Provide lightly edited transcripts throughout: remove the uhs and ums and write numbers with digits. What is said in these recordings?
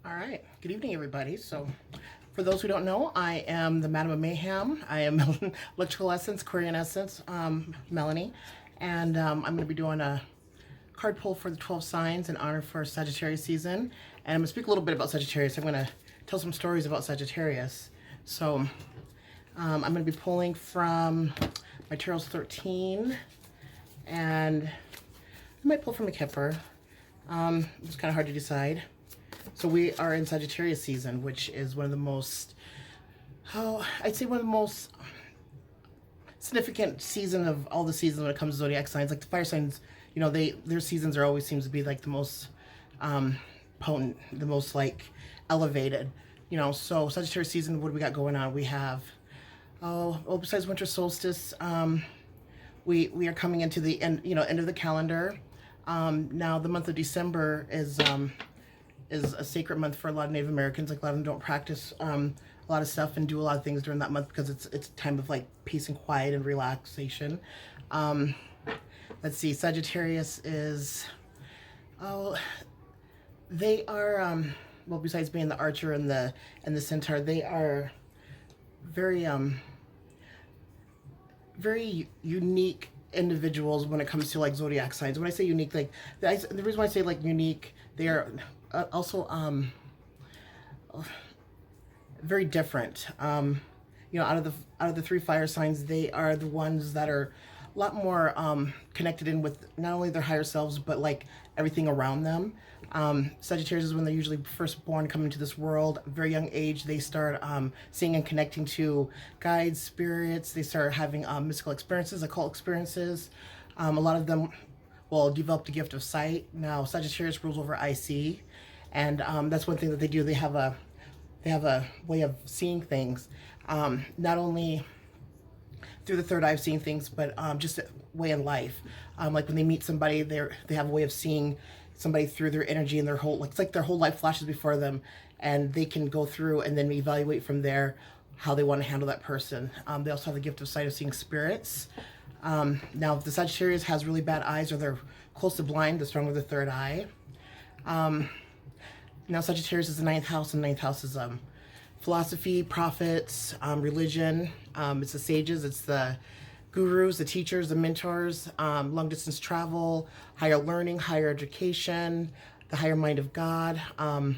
All right. Good evening, everybody. So, for those who don't know, I am the Madam of Mayhem. I am Electrical Essence, Aquarian Essence, Melanie. And I'm going to be doing a card pull for the 12 signs in honor for Sagittarius season. And I'm going to speak a little bit about Sagittarius. I'm going to tell some stories about Sagittarius. So, I'm going to be pulling from my Tarot's 13. And I might pull from a Kipper. It's kind of hard to decide. So we are in Sagittarius season, which is one of the most, I'd say one of the most significant season of all the seasons when it comes to zodiac signs. Like the fire signs, you know, their seasons are always seems to be like the most potent, the most like elevated, you know. So Sagittarius season, what do we got going on? We have, well, besides winter solstice, we are coming into the end, end of the calendar. Now the month of December is a sacred month for a lot of Native Americans. Like a lot of them don't practice a lot of stuff and do a lot of things during that month because it's a time of like peace and quiet and relaxation. Let's see, Sagittarius is, they are, well, besides being the archer and the centaur, they are very very unique individuals when it comes to like zodiac signs. When I say unique, like the reason why I say like unique, they are also very different. Out of the three fire signs, they are the ones that are a lot more connected in with not only their higher selves but like everything around them. Sagittarius is when they're usually first born, coming to this world. Very young age, they start seeing and connecting to guides, spirits. They start having mystical experiences, occult experiences. A lot of them will develop the gift of sight. Now, Sagittarius rules over IC, and that's one thing that they do. They have a way of seeing things, not only through the third eye of seeing things, but just a way in life. Like when they meet somebody, they have a way of seeing somebody through their energy and their whole, like, it's like their whole life flashes before them, and they can go through and then evaluate from there how they want to handle that person. They also have the gift of sight of seeing spirits. Now, if the Sagittarius has really bad eyes or they're close to blind, the stronger the third eye. Now, Sagittarius is the ninth house, and ninth house is philosophy, prophets, religion. It's the sages, it's the gurus, the teachers, the mentors, long distance travel, higher learning, higher education, the higher mind of God. And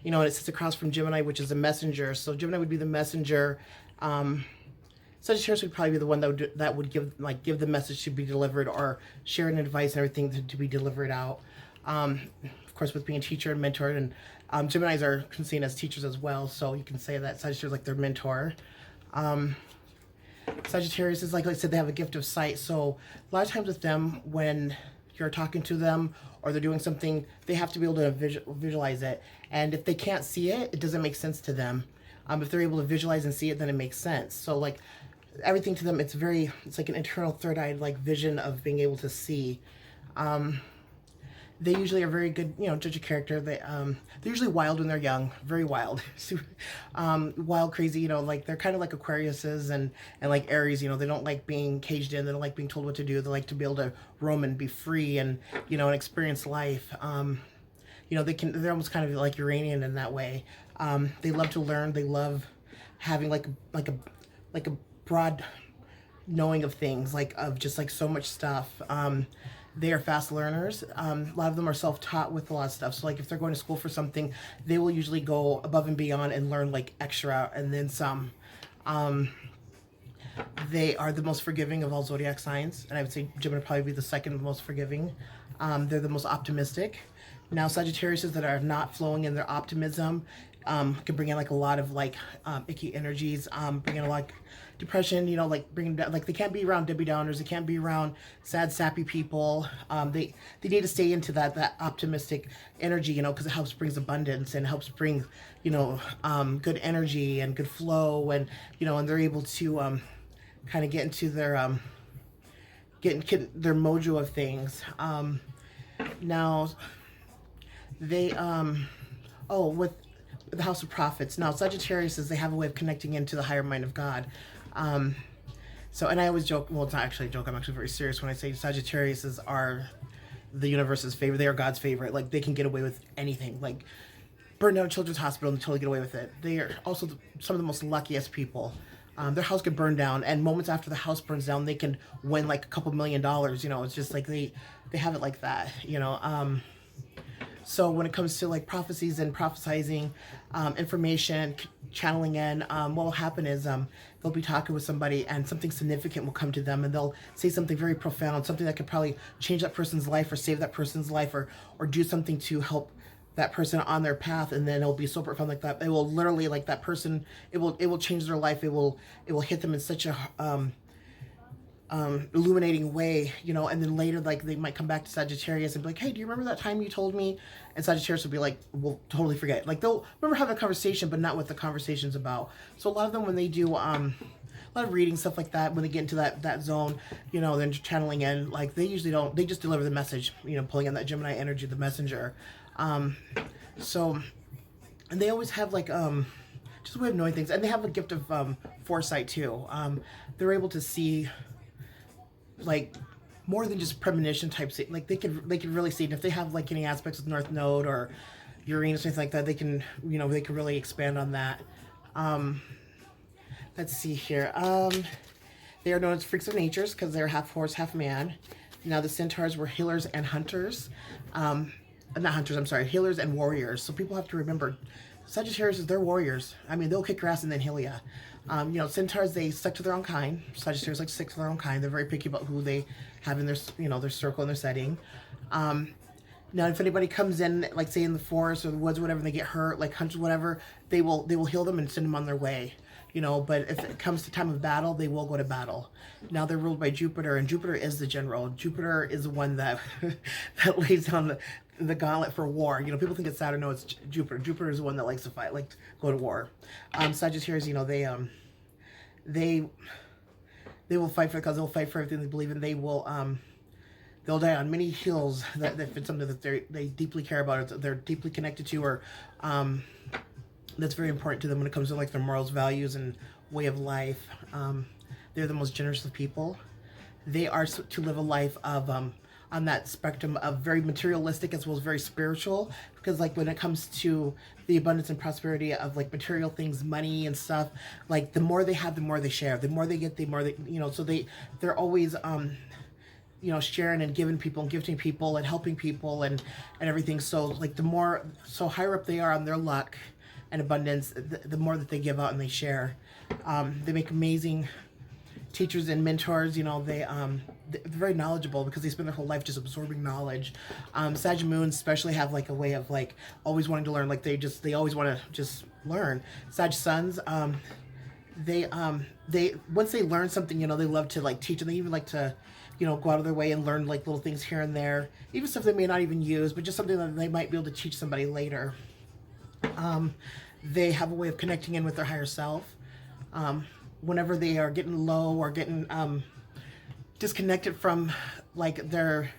it sits across from Gemini, which is a messenger. So Gemini would be the messenger. Sagittarius would probably be the one that would give the message to be delivered, or share an advice and everything to be delivered out. Of course, with being a teacher and mentor, and Geminis are seen as teachers as well, so you can say that Sagittarius is like their mentor. Sagittarius is, like I said, they have a gift of sight. So a lot of times with them, when you're talking to them or they're doing something, they have to be able to visualize it. And if they can't see it, it doesn't make sense to them. If they're able to visualize and see it, then it makes sense. So like everything to them, it's like an internal third eye like vision of being able to see. They usually are very good, judge of character. They're usually wild when they're young, very wild, wild, crazy. Like they're kind of like Aquariuses and like Aries. They don't like being caged in. They don't like being told what to do. They like to be able to roam and be free and and experience life. They're almost kind of like Uranian in that way. They love to learn. They love having like a broad knowing of things, like of just like so much stuff. They are fast learners. A lot of them are self-taught with a lot of stuff. So like if they're going to school for something, they will usually go above and beyond and learn like extra and then some. They are the most forgiving of all zodiac signs, and I would say Gemini would probably be the second most forgiving. They're the most optimistic. Now, Sagittariuses that are not flowing in their optimism can bring in like a lot of like icky energies, bring in a lot of depression, like bringing down, like they can't be around Debbie Downers, they can't be around sad, sappy people. They need to stay into that optimistic energy, because it helps brings abundance and helps bring, good energy and good flow, and and they're able to kind of get into their get their mojo of things. Now they with the house of prophets. Now Sagittarius is, they have a way of connecting into the higher mind of God. And I always joke, well, it's not actually a joke, I'm actually very serious when I say Sagittariuses are the universe's favorite. They are God's favorite. Like, they can get away with anything. Like, burn down a children's hospital and totally get away with it. They are also some of the most luckiest people. Their house could burn down, and moments after the house burns down, they can win like a couple $1,000,000. You know, it's just like they have it like that. You know. So when it comes to like prophecies and prophesizing, information, channeling in, what will happen is they'll be talking with somebody and something significant will come to them and they'll say something very profound, something that could probably change that person's life or save that person's life or do something to help that person on their path, and then it'll be so profound like that. It will literally, like that person, it will change their life. It will hit them in such a illuminating way, you know, and then later, like, they might come back to Sagittarius and be like, hey, do you remember that time you told me? And Sagittarius will be like, we'll totally forget. Like, they'll remember having a conversation, but not what the conversation's about. So a lot of them, when they do a lot of reading, stuff like that, when they get into that zone, you know, then channeling in, like, they usually don't, they just deliver the message, you know, pulling in that Gemini energy, the messenger. So, and they always have, like, just a way of knowing things, and they have a gift of foresight too. They're able to see, like, more than just premonition type. Like, they could really see it. And if they have like any aspects of North Node or Uranus or anything like that, they can, you know, they can really expand on that. Let's see here. They are known as freaks of natures because they're half horse, half man. Now the centaurs were healers and hunters. Not hunters, I'm sorry, healers and warriors. So people have to remember, Sagittarius, they're warriors. I mean, they'll kick your ass and then heal ya. You know, centaurs, they stick to their own kind. Sagittarius like stick to their own kind. They're very picky about who they have in their, you know, their circle and their setting. Now, if anybody comes in, like, say in the forest or the woods or whatever, and they get hurt, like hunters, whatever, they will heal them and send them on their way. You know, but if it comes to time of battle, they will go to battle. Now they're ruled by Jupiter, and Jupiter is the general. Jupiter is the one that that lays down the gauntlet for war. You know, people think it's Saturn. No, it's Jupiter. Jupiter is the one that likes to fight, like to go to war. Sagittarius, you know, they will fight for the cause. They'll fight for everything they believe in. They will they'll die on many hills that if it's something that they deeply care about, or they're deeply connected to, or that's very important to them when it comes to like their morals, values, and way of life. They're the most generous of people. They are to live a life of on that spectrum of very materialistic as well as very spiritual, because like when it comes to the abundance and prosperity of like material things, money and stuff, like the more they have, the more they share. The more they get, the more they, you know, so they're always you know, sharing and giving people and gifting people and helping people and everything. So like the more, so higher up they are on their luck and abundance, the more that they give out and they share. They make amazing teachers and mentors. You know, they're very knowledgeable because they spend their whole life just absorbing knowledge. Sag moons especially have like a way of like always wanting to learn. Like they always want to just learn. Sag suns, they once they learn something, you know, they love to like teach, and they even like to, you know, go out of their way and learn like little things here and there, even stuff they may not even use, but just something that they might be able to teach somebody later. They have a way of connecting in with their higher self. Whenever they are getting low or getting disconnected from like their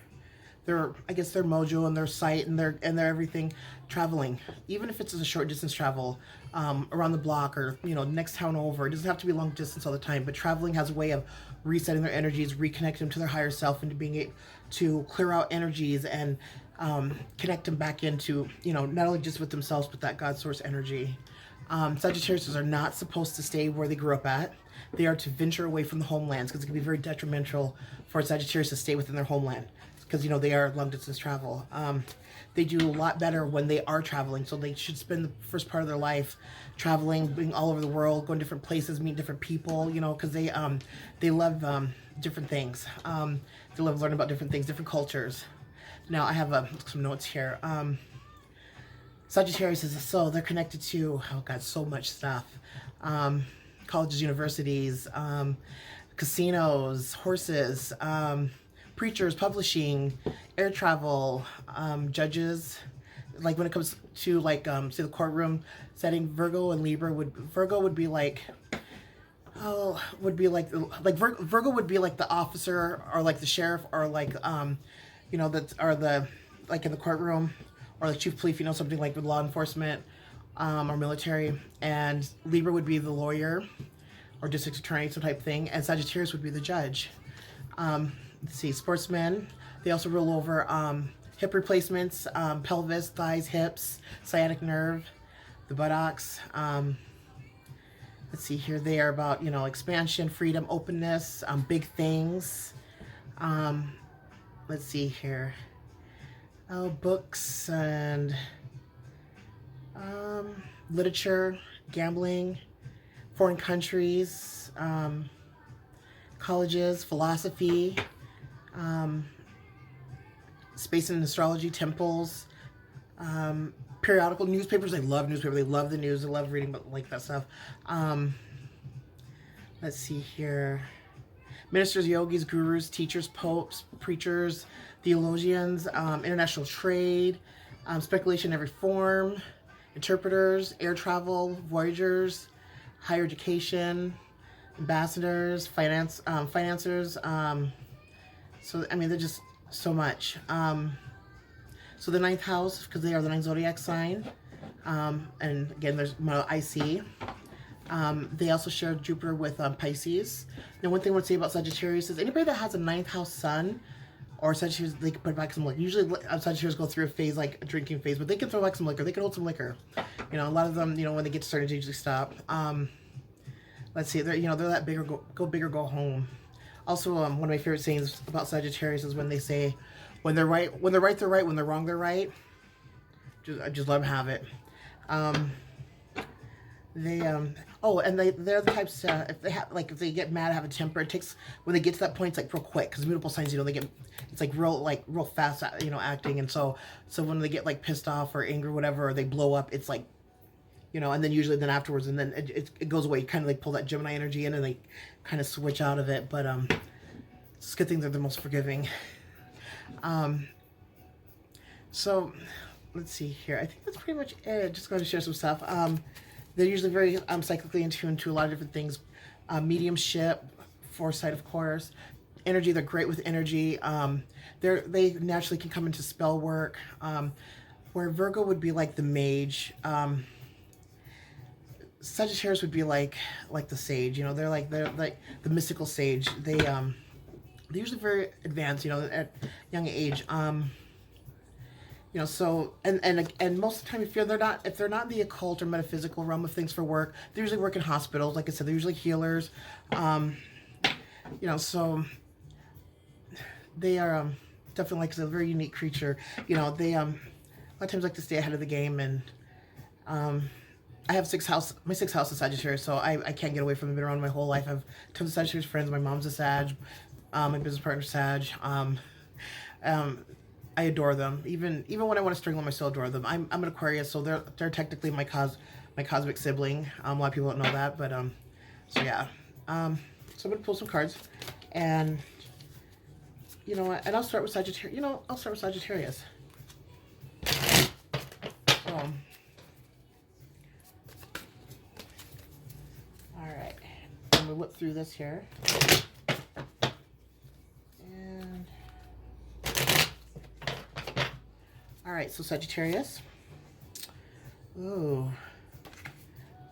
I guess their mojo and their sight and their everything, traveling, even if it's a short distance travel, around the block or, you know, next town over. It doesn't have to be long distance all the time, but traveling has a way of resetting their energies, reconnecting them to their higher self, and to being able to clear out energies and connect them back into, you know, not only just with themselves, but that God source energy. Sagittarius are not supposed to stay where they grew up at. They are to venture away from the homelands, because it can be very detrimental for Sagittarius to stay within their homeland, because, you know, they are long distance travel. They do a lot better when they are traveling, so they should spend the first part of their life traveling, being all over the world, going different places, meeting different people, you know, because they love different things. They love learning about different things, different cultures. Now I have some notes here. Sagittarius is so they're connected to, oh God, so much stuff. Colleges, universities, casinos, horses, preachers, publishing, air travel, judges. Like when it comes to like say the courtroom setting, Virgo and Libra Virgo would be like, oh, would be like Virgo would be like the officer or like the sheriff or like you know, that are the like in the courtroom, or like chief police, you know, something like with law enforcement or military. And Libra would be the lawyer or district attorney, some type thing, and Sagittarius would be the judge. Let's see, sportsmen, they also rule over hip replacements, pelvis, thighs, hips, sciatic nerve, the buttocks. Let's see here. They are about, you know, expansion, freedom, openness, big things. Let's see here. Oh, books and literature, gambling, foreign countries, colleges, philosophy, space and astrology, temples, periodical newspapers. They love newspapers. They love the news. They love reading like that stuff. Let's see here. Ministers, yogis, gurus, teachers, popes, preachers, theologians, international trade, speculation in every form, interpreters, air travel, voyagers, higher education, ambassadors, financiers. So, I mean, they're just so much. So the ninth house, because they are the ninth zodiac sign. And again, there's IC. They also share Jupiter with Pisces. Now, one thing I want to say about Sagittarius is anybody that has a ninth house sun or Sagittarius, they can put back some liquor. Usually Sagittarius go through a phase, like a drinking phase, but they can throw back some liquor. They can hold some liquor. You know, a lot of them, you know, when they get started, they usually stop. Let's see, they're, you know, they're that big or go big or go home. Also, one of my favorite sayings about Sagittarius is when they say, when they're right, they're right. When they're wrong, they're right. I just let them have it. They're the types if they get mad, have a temper, it takes, when they get to that point, it's like real quick, because mutable signs, you know, it's like real fast, you know, acting. And so when they get like pissed off or angry or whatever, or they blow up, it's like, you know, and then usually then afterwards, and then it goes away. You kind of like pull that Gemini energy in and they kind of switch out of it. But it's a good thing they're the most forgiving. So let's see here. I think that's pretty much it. Just going to share some stuff. They're usually very psychically in tune to a lot of different things. Mediumship, foresight, of course. Energy, they're great with energy. They naturally can come into spell work. Where Virgo would be like the mage. Sagittarius would be like the sage. You know, they're like the mystical sage. They're usually very advanced, you know, at young age. You know, so and most of the time, if they're not in the occult or metaphysical realm of things for work, they usually work in hospitals. Like I said, they're usually healers. You know, so they are definitely like a very unique creature. You know, they a lot of times like to stay ahead of the game. And I have my sixth house is Sagittarius, so I can't get away from them. I've been around my whole life. I have tons of Sagittarius friends. My mom's a Sag. My business partner's Sag. I adore them. Even when I want to strangle them, I still adore them. I'm an Aquarius, so they're technically my cosmic sibling. A lot of people don't know that, but so yeah. So I'm gonna pull some cards, and you know what? And I'll start with Sagittarius. You know, I'll start with Sagittarius. So, all right. I'm gonna whip through this here. All right, so Sagittarius. Ooh.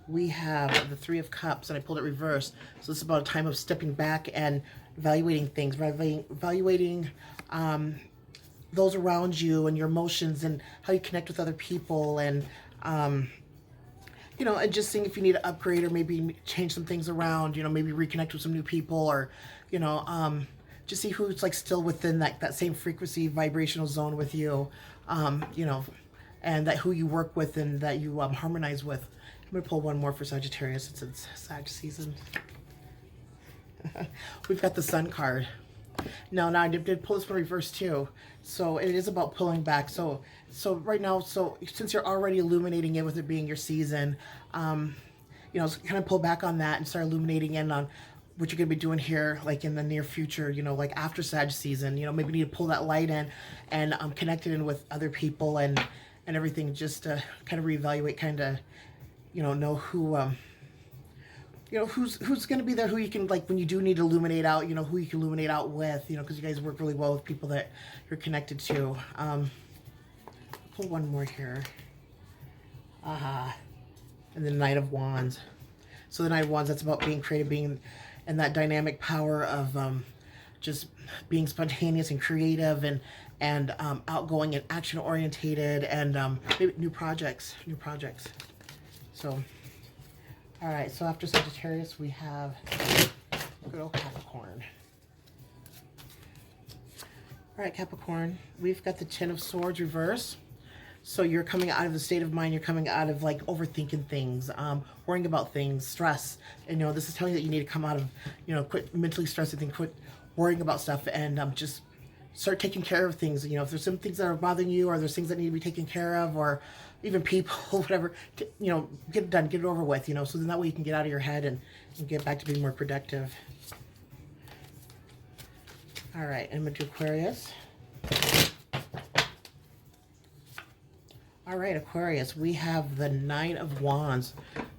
We have the Three of Cups, and I pulled it reversed. So this is about a time of stepping back and evaluating things, evaluating those around you and your emotions and how you connect with other people, and you know, and just seeing if you need to upgrade or maybe change some things around. You know, maybe reconnect with some new people, or you know, just see who's like still within that same frequency, vibrational zone with you. You know, and that who you work with and that you harmonize with. I'm going to pull one more for Sagittarius since it's Sag season. We've got the Sun card. No, I did pull this one reverse too. So it is about pulling back. So right now, since you're already illuminating it with it being your season, you know, kind of pull back on that and start illuminating in on what you're going to be doing here, like in the near future, you know, like after Sag season. You know, maybe you need to pull that light in and connect it in with other people and everything, just to kind of reevaluate, kind of, you know who, you know, who's going to be there, who you can, like, when you do need to illuminate out, you know, who you can illuminate out with, you know, because you guys work really well with people that you're connected to. Pull one more here. And the Knight of Wands. So the Knight of Wands, that's about being creative, being and that dynamic power of just being spontaneous and creative and outgoing and action orientated, and maybe new projects. So, all right. So after Sagittarius, we have good old Capricorn. All right, Capricorn, we've got the Ten of Swords reverse. So you're coming out of the state of mind. You're coming out of like overthinking things, worrying about things, stress. And, this is telling you that you need to come out of, quit mentally stressing things, quit worrying about stuff, and just start taking care of things. If there's some things that are bothering you, or there's things that need to be taken care of, or even people, whatever, get it done, get it over with, so then that way you can get out of your head and get back to being more productive. All right, I'm going to do Aquarius. All right, Aquarius, we have the Nine of Wands.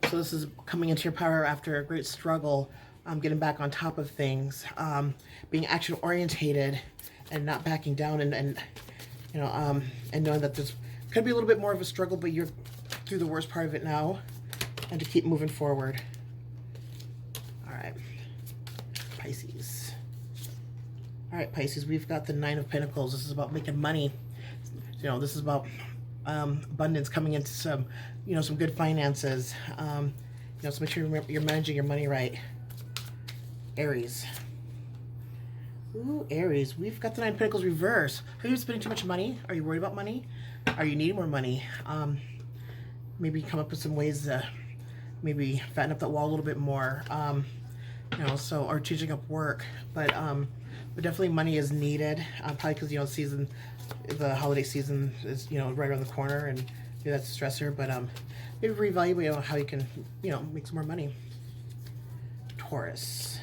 So this is coming into your power after a great struggle, getting back on top of things, being action-orientated and not backing down, and knowing that there's could be a little bit more of a struggle, but you're through the worst part of it now, and to keep moving forward. All right, Pisces. All right, Pisces, we've got the Nine of Pentacles. This is about making money. This is about abundance, coming into some, some good finances. So make sure you're managing your money right. Aries. Ooh, Aries, we've got the Nine of Pentacles reverse. Are you spending too much money? Are you worried about money? Are you needing more money? Maybe come up with some ways to maybe fatten up that wall a little bit more. Or changing up work. But definitely money is needed. Probably because, the holiday season is, right around the corner, and maybe that's a stressor. But maybe reevaluate how you can, make some more money. Taurus.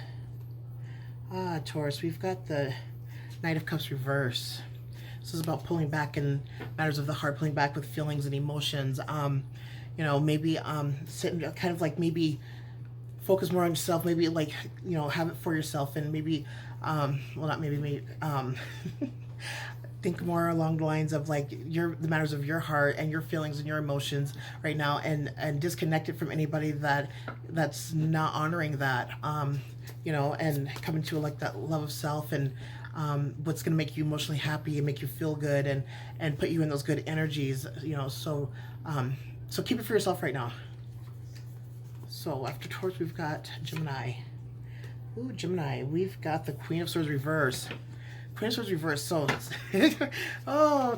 Taurus, we've got the Knight of Cups reverse. This is about pulling back in matters of the heart, pulling back with feelings and emotions. Maybe sitting kind of like maybe focus more on yourself, maybe like, have it for yourself, and maybe, think more along the lines of like the matters of your heart and your feelings and your emotions right now, and disconnect it from anybody that's not honoring that, and coming to like that love of self, and what's going to make you emotionally happy and make you feel good, and put you in those good energies, so keep it for yourself right now. So after Taurus, we've got Gemini. Ooh, Gemini, we've got the Queen of Swords reverse. Queen of Swords reverse. So,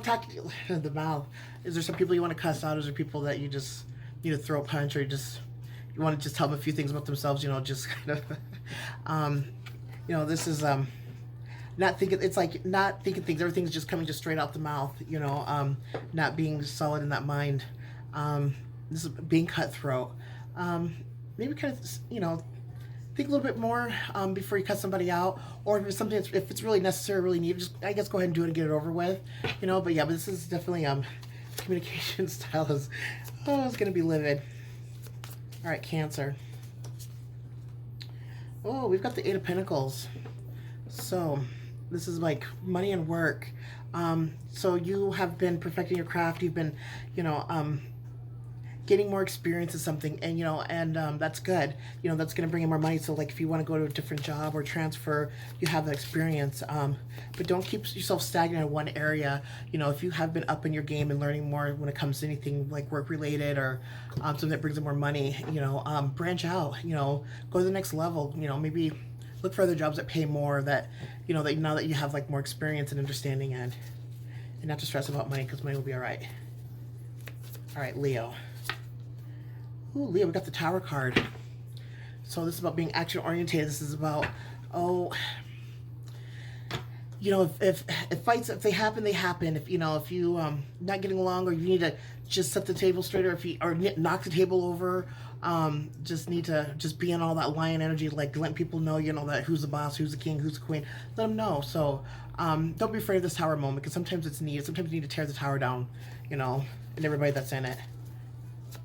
talk the mouth. Is there some people you want to cuss out? Is there people that you just need to throw a punch, or you want to just tell them a few things about themselves? Just kind of, this is not thinking. It's like not thinking things. Everything's just coming just straight out the mouth. Not being solid in that mind. This is being cutthroat. Maybe kind of, think a little bit more before you cut somebody out, or if it's something if it's really necessary, really needed, just I guess go ahead and do it and get it over with, But yeah, but this is definitely communication style is it's gonna be livid. All right, Cancer. Oh, we've got the Eight of Pentacles. So this is like money and work. So you have been perfecting your craft. You've been, getting more experience in something, and that's good. That's going to bring in more money. So like if you want to go to a different job or transfer, you have that experience. But don't keep yourself stagnant in one area. If you have been up in your game and learning more when it comes to anything like work related, or something that brings in more money, branch out, go to the next level, maybe look for other jobs that pay more, that, that now that you have like more experience and understanding, and not to stress about money, because money will be all right. All right, Leo. Ooh, Leo, we got the Tower card. So this is about being action oriented. This is about, if fights, if they happen, they happen. If you not getting along, or you need to just set the table straight, or knock the table over, just need to just be in all that lion energy, like letting people know, that who's the boss, who's the king, who's the queen. Let them know. So don't be afraid of this tower moment, because sometimes it's needed. Sometimes you need to tear the tower down, and everybody that's in it.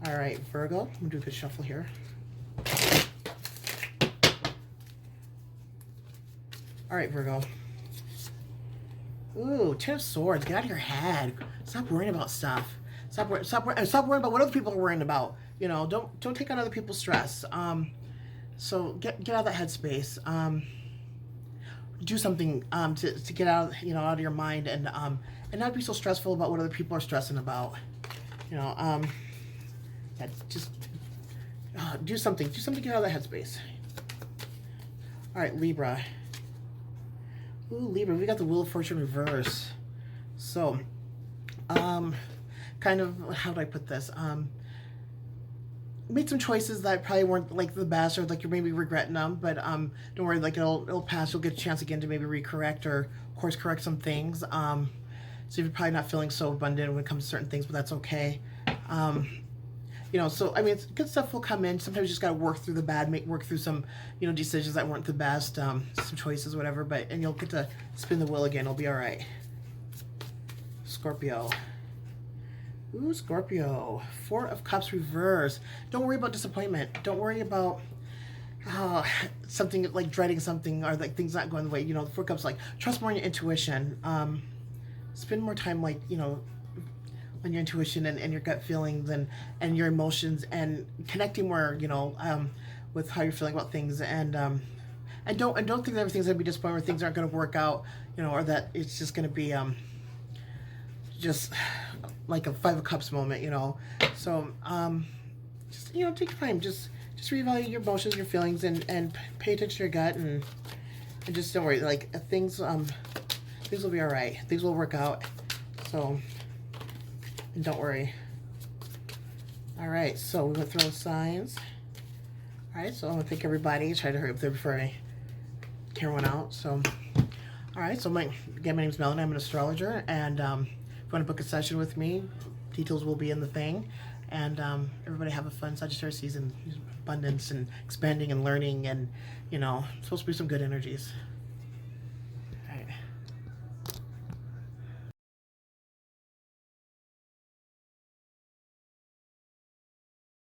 All right, Virgo, I'm gonna do a good shuffle here. All right, Virgo. Ooh, Ten of Swords. Get out of your head. Stop worrying about stuff. Stop worrying about what other people are worrying about. Don't take on other people's stress. So get out of that headspace. do something to get out, out of your mind, and not be so stressful about what other people are stressing about. Yeah, just do something to get out of that headspace. All right, Libra. Ooh, Libra, we got the Wheel of Fortune reverse. So, kind of, how do I put this? Made some choices that probably weren't like the best, or like you're maybe regretting them, but don't worry, like it'll pass. You'll get a chance again to maybe recorrect or course correct some things. So you're probably not feeling so abundant when it comes to certain things, but that's okay. So I mean, good stuff will come in. Sometimes you just gotta work through the bad, work through some, decisions that weren't the best, some choices, whatever. And you'll get to spin the wheel again. It'll be all right. Scorpio. Ooh, Scorpio. Four of Cups reverse. Don't worry about disappointment. Don't worry about something like dreading something, or like things not going the way. The Four of Cups, like, trust more in your intuition. Spend more time, like, on your intuition and your gut feelings and your emotions, and connecting more, with how you're feeling about things. And don't think that everything's gonna be disappointing, or things aren't gonna work out, or that it's just gonna be just like a Five of Cups moment, So just take your time, just reevaluate your emotions, your feelings, and pay attention to your gut, and just don't worry. Like, things will be all right. Things will work out. So, and don't worry. All right, so we're gonna throw signs. All right, so I'm gonna thank everybody. Try to hurry up there before I tear one out. So, all right, so my name's Melanie. I'm an astrologer, and if you want to book a session with me, details will be in the thing. And everybody have a fun Sagittarius season, abundance and expanding and learning, and supposed to be some good energies.